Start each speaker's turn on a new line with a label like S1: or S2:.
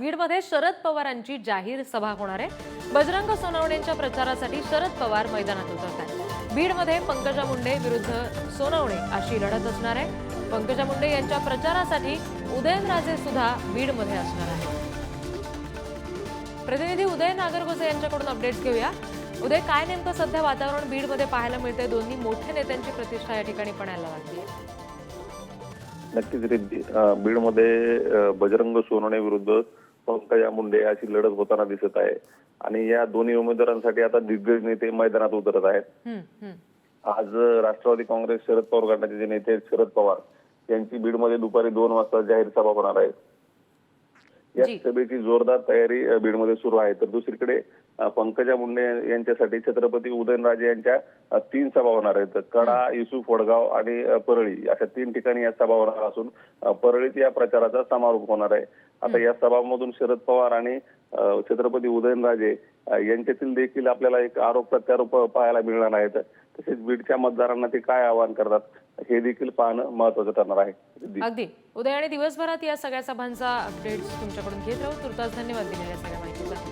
S1: बीडमध्ये शरद पवारांची जाहीर सभा होणार आहे। बजरंग सोनवणेंच्या प्रचारासाठी शरद पवार मैदानात उतरत आहेत। बीडमध्ये पंकजा मुंडे विरुद्ध सोनवणे अशी लढत असणार आहे। पंकजा मुंडे यांच्या प्रचारासाठी उदयनराजे सुद्धा बीडमध्ये असणार आहे। प्रतिनिधी उदय नागरगोजे यांच्याकडून अपडेट्स घेऊया। उदय, काय नेमकं सध्या वातावरण बीडमध्ये पाहायला मिळते? दोन्ही मोठ्या नेत्यांची प्रतिष्ठा या ठिकाणी पणायला लागली आहे।
S2: नक्कीच रिद्धी, बीडमध्ये बजरंग सोनवणे विरुद्ध पंकजा मुंडे अशी लढत होताना दिसत आहे आणि या दोन्ही उमेदवारांसाठी आता दिग्गज नेते मैदानात उतरत आहेत। आज राष्ट्रवादी काँग्रेस शरद पवार गटाचे जे नेते शरद पवार यांची बीडमध्ये दुपारी 2 वाजता जाहीर सभा होणार आहे। या सभेची जोरदार तयारी बीडमध्ये सुरू आहे। तर दुसरीकडे पंकजा मुंडे यांच्यासाठी छत्रपती उदयनराजे यांच्या 3 सभा होणार आहेत। कडा, युसुफ, वडगाव आणि परळी अशा 3 ठिकाणी या सभा होणार असून परळीत या प्रचाराचा समारोप होणार आहे। आता या सभामधून शरद पवार आणि छत्रपती उदयनराजे यांच्यातील देखील आपल्याला एक आरोप प्रत्यारोप पाहायला मिळणार आहेत। तसेच बीडच्या मतदारांना ते काय आवाहन करतात हे देखील पाहणं महत्त्वाचं ठरणार आहे।
S1: अगदी उदय, आणि दिवसभरात या सगळ्या सभांचा अपडेट्स तुमच्याकडून घेत राहू। तुर्तास धन्यवाद दिलेल्या सगळ्या माहितीसाठी।